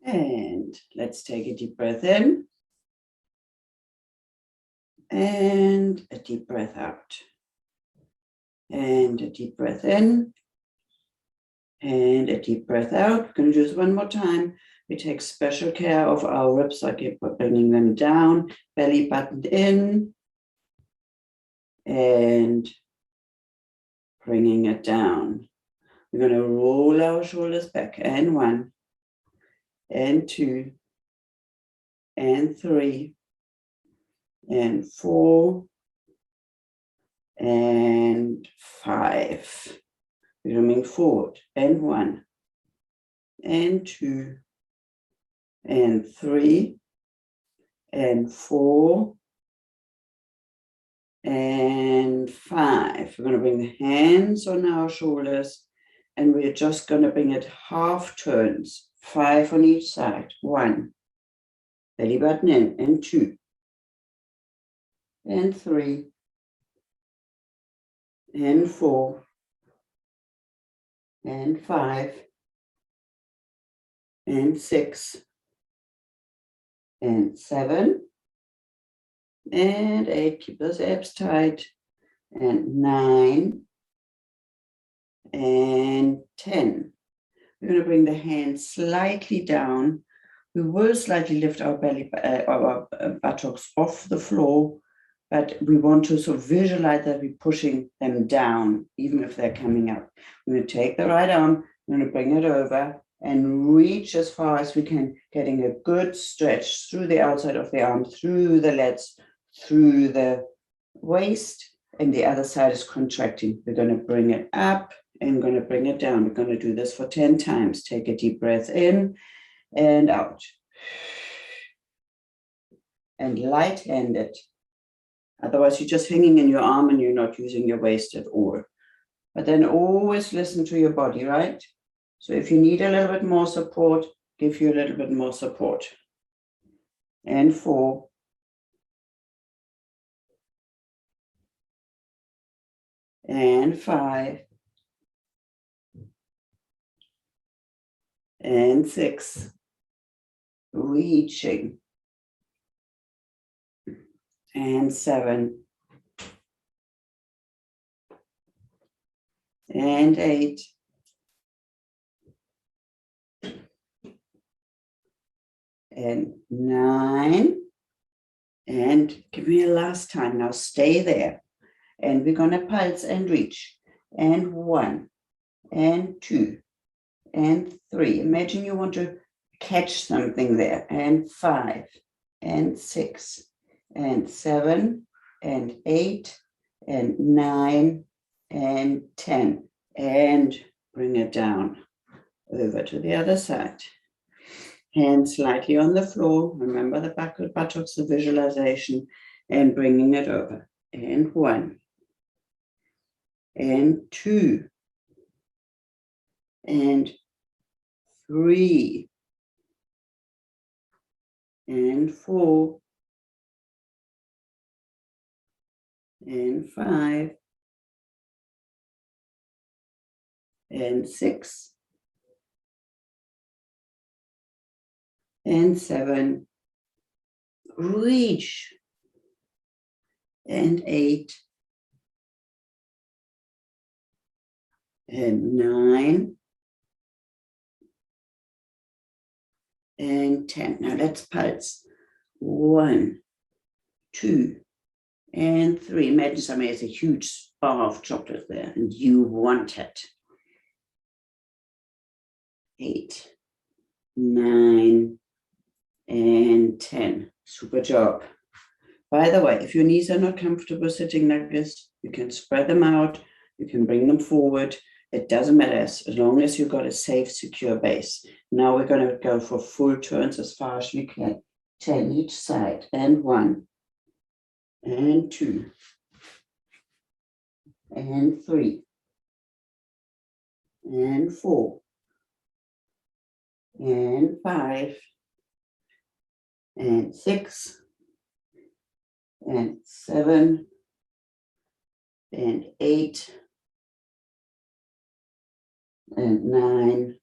And let's take a deep breath in. And a deep breath out. And a deep breath in. And a deep breath out. We're going to do this one more time. We take special care of our ribs, like bringing them down, belly button in, and bringing it down. We're going to roll our shoulders back, and 1, and 2, and 3, and 4, and 5. We're coming forward, and 1, and 2, and 3, and 4, and 5. We're going to bring the hands on our shoulders, and we're just going to bring it half turns, 5 on each side. 1, belly button in, and 2, and 3, and 4, and 5, and 6, and 7, and 8. Keep those abs tight. And 9, and 10. We're going to bring the hands slightly down. We will slightly lift our belly, our buttocks off the floor, but we want to sort of visualize that we're pushing them down, even if they're coming up. We're going to take the right arm, we're going to bring it over and reach as far as we can, getting a good stretch through the outside of the arm, through the legs, through the waist, and the other side is contracting. We're going to bring it up and going to bring it down. We're going to do this for 10 times. Take a deep breath in and out. And light-handed. Otherwise, you're just hanging in your arm and you're not using your waist at all. But then always listen to your body, right? So if you need a little bit more support, give you a little bit more support. And 4. And 5. And 6. Reaching. And 7. And 8. And 9. And give me a last time. Now stay there. And we're going to pulse and reach. And 1. And 2. And 3. Imagine you want to catch something there. And 5. And 6. And 7. And 8. And 9. And 10. And bring it down over to the other side. Hands slightly on the floor. Remember the back of the buttocks, the visualization, and bringing it over. And 1. And 2. And 3. And 4. And 5. And 6. And 7. Reach. And 8. And 9. And 10. Now let's pulse. 1, 2, and 3. Imagine somebody has a huge bar of chocolate there and you want it. 8, 9, and 10. Super job. By the way, if your knees are not comfortable sitting like this, you can spread them out. You can bring them forward. It doesn't matter as long as you've got a safe, secure base. Now we're going to go for full turns as far as we can. 10 each side. And 1. And 2. And 3. And 4. And 5. And 6. And 7. And 8. And 9.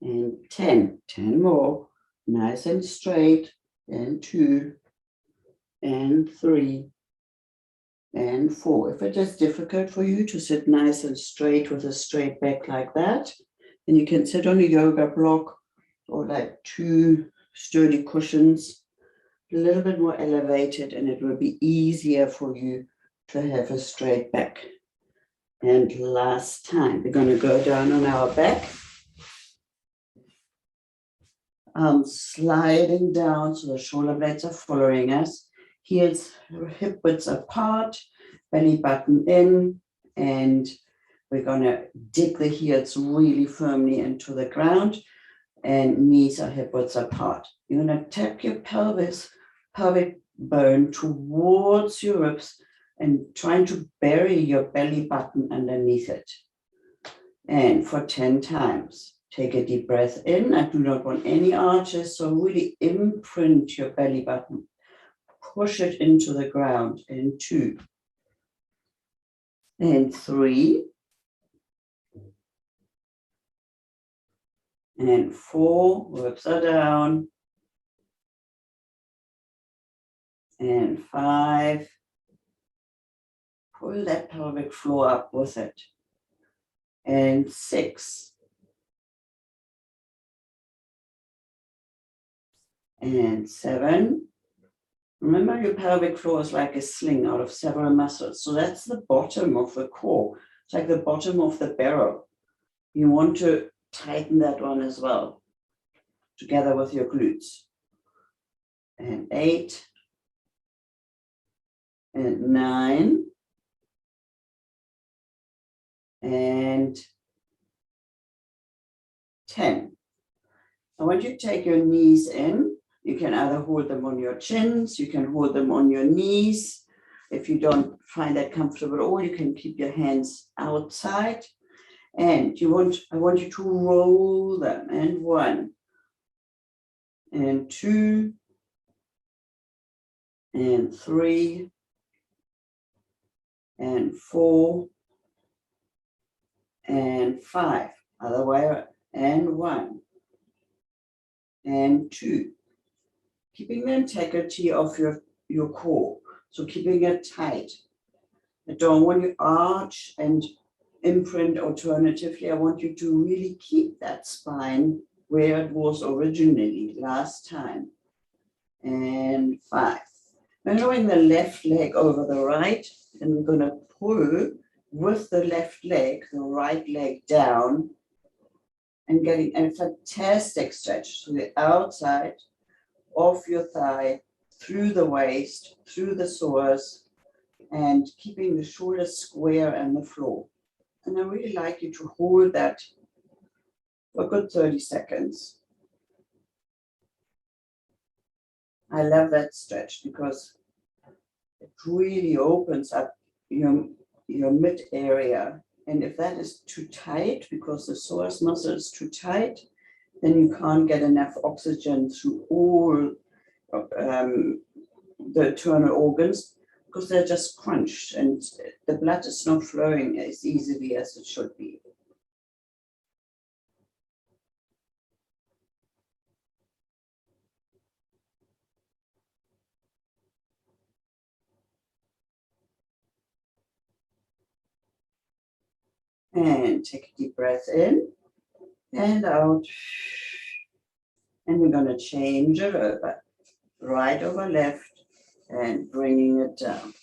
and 10. 10 more, nice and straight, and 2, and 3, and 4. If it is difficult for you to sit nice and straight with a straight back like that, then you can sit on a yoga block or like 2 sturdy cushions, a little bit more elevated, and it will be easier for you to have a straight back. And last time, we're going to go down on our back. Sliding down so the shoulder blades are following us. Heels hip widths apart, belly button in, and we're going to dig the heels really firmly into the ground, and knees are hip widths apart. You're going to tap your pelvic bone towards your ribs and trying to bury your belly button underneath it. And for 10 times. Take a deep breath in. I do not want any arches, so really imprint your belly button. Push it into the ground in 2. And 3. And 4. Ribs are down. And 5. Pull that pelvic floor up with it. And 6. And 7. Remember, your pelvic floor is like a sling out of several muscles. So that's the bottom of the core. It's like the bottom of the barrel. You want to tighten that one as well, together with your glutes. And 8. And 9. And 10. I want you to take your knees in. You can either hold them on your chins, you can hold them on your knees. If you don't find that comfortable at all, you can keep your hands outside. And I want you to roll them. And 1, and 2, and 3, and 4, and 5. Other way, and 1, and 2. Keeping the integrity of your core. So keeping it tight. I don't want you to arch and imprint alternatively. I want you to really keep that spine where it was originally last time. And 5. We're going the left leg over the right, and we're going to pull with the left leg, the right leg down, and getting a fantastic stretch to the outside of your thigh, through the waist, through the psoas, and keeping the shoulders square and the floor. And I really like you to hold that for a good 30 seconds. I love that stretch because it really opens up your mid area. And if that is too tight, because the psoas muscle is too tight, then you can't get enough oxygen through all the internal organs, because they're just crunched and the blood is not flowing as easily as it should be. And take a deep breath in and out. And we're going to change it over, right over left, and bringing it down.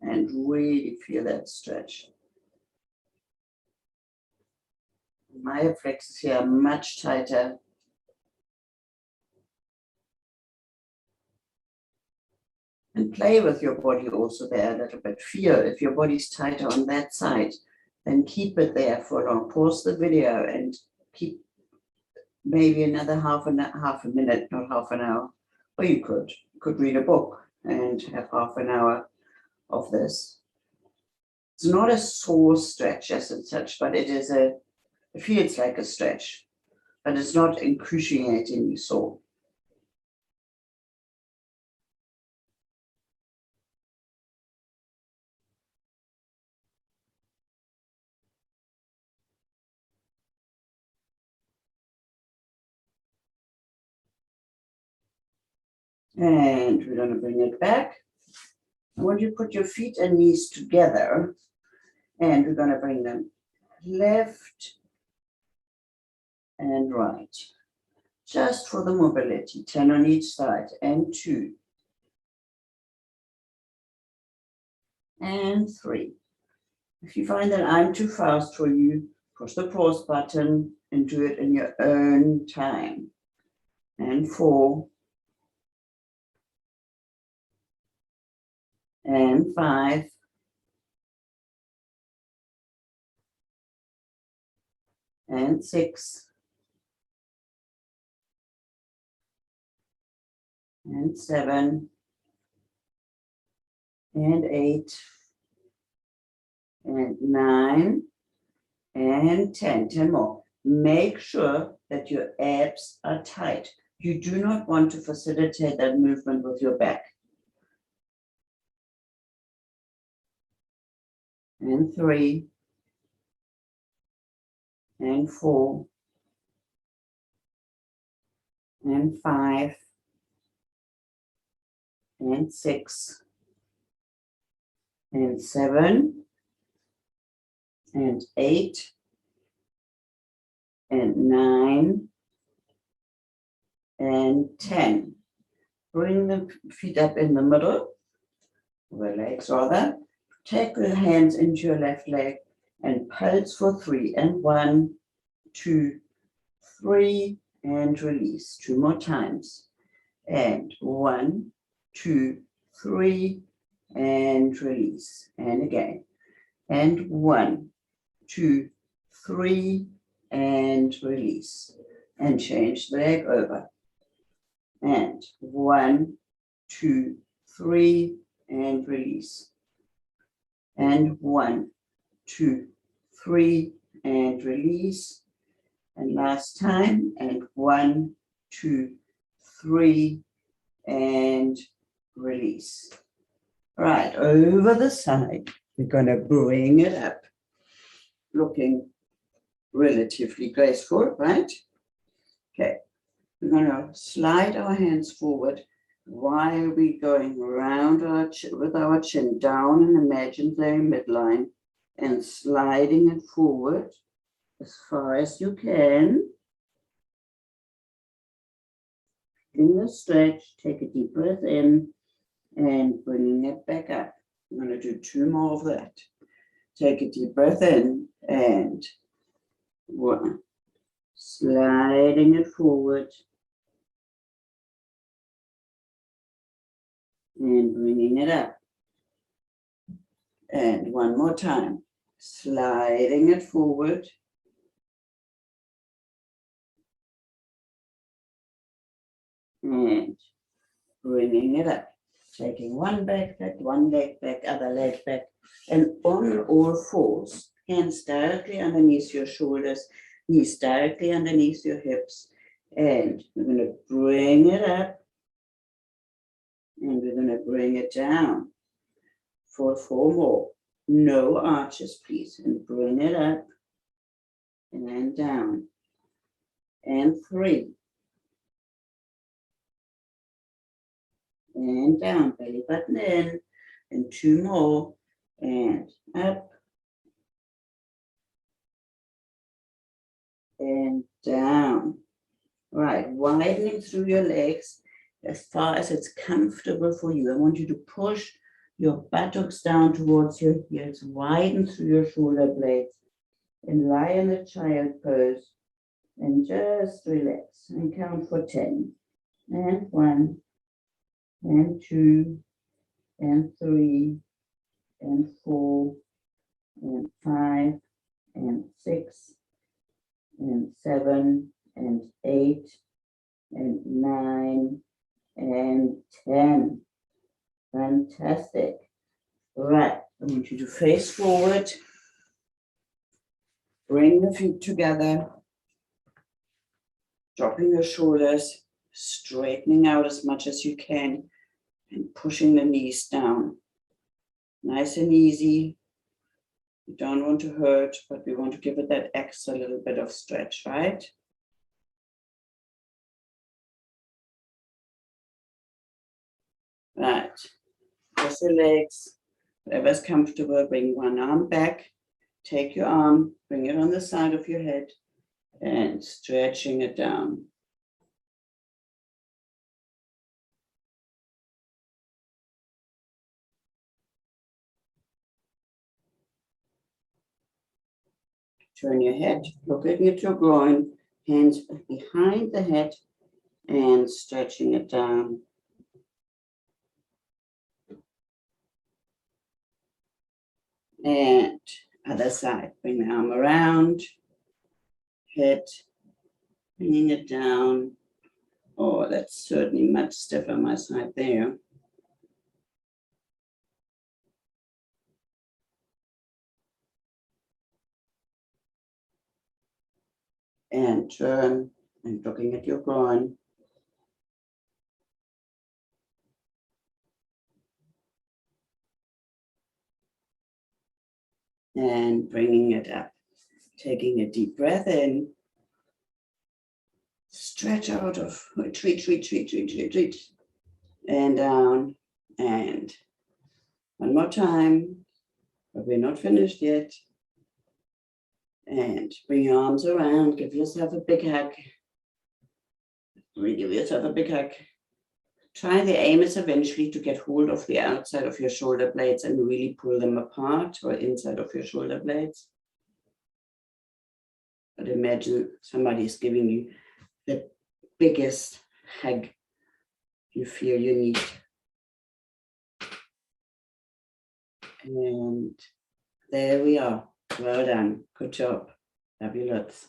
And really feel that stretch. My hip flexors here are much tighter. And play with your body also there a little bit. Feel if your body's tighter on that side, then keep it there for long. Pause the video and keep maybe another half a minute, not half an hour. Or you could read a book and have half an hour of this. It's not a sore stretch as such, but it feels like a stretch, but it's not excruciatingly sore. And we're going to bring it back. I want you to put your feet and knees together, and we're going to bring them left and right, just for the mobility. 10 on each side, and 2, and 3. If you find that I'm too fast for you, push the pause button and do it in your own time. And 4, and 5, and 6, and 7, and 8, and 9, and 10. 10 more. Make sure that your abs are tight. You do not want to facilitate that movement with your back. And 3, and 4, and 5, and 6, and 7, and 8, and 9, and 10. Bring the feet up in the middle, the legs rather. Take the hands into your left leg and pulse for 3, and 1, 2, 3, and release 2 more times. And 1, 2, 3, and release. And again. And 1, 2, 3, and release. And change the leg over. And 1, 2, 3, and release. And 1, 2, 3, and release. And last time, and 1, 2, 3, and release. Right, over the side, we're going to bring it up, looking relatively graceful, right? Okay, we're going to slide our hands forward while we're going around with our chin down in imaginary midline and sliding it forward as far as you can. In the stretch, take a deep breath in and bringing it back up. I'm going to do 2 more of that. Take a deep breath in and 1. Sliding it forward and bringing it up. And 1 more time. Sliding it forward and bringing it up. Taking 1 leg back, 1 leg back, other leg back, and on all fours. Hands directly underneath your shoulders, knees directly underneath your hips. And we're going to bring it up and we're going to bring it down for 4 more. No arches, please. And bring it up and then down. And 3. And down, belly button in. And 2 more. And up. And down. Right, widening through your legs as far as it's comfortable for you. I want you to push your buttocks down towards your heels, widen through your shoulder blades, and lie in the child pose, and just relax and count for 10. And 1, and 2, and 3, and 4, and 5, and 6, and 7, and 8, and 9, and 10. Fantastic. Right, I want you to face forward. Bring the feet together. Dropping your shoulders, straightening out as much as you can, and pushing the knees down. Nice and easy. You don't want to hurt, but we want to give it that extra little bit of stretch, right? Right. Cross the legs. Whatever's comfortable, bring one arm back. Take your arm, bring it on the side of your head, and stretching it down. Turn your head, looking at your groin, hands behind the head, and stretching it down. And other side, bring the arm around, head, bringing it down. Oh, that's certainly much stiffer on my side there. And turn and looking at your groin. And bringing it up. Taking a deep breath in. Stretch out of retreat. And down. And one more time. But we're not finished yet. And bring your arms around. Give yourself a big hug. Really give yourself a big hug. Try, the aim is eventually to get hold of the outside of your shoulder blades and really pull them apart, or inside of your shoulder blades. But imagine somebody is giving you the biggest hug you feel you need. And there we are. Well done. Good job. Love you lots.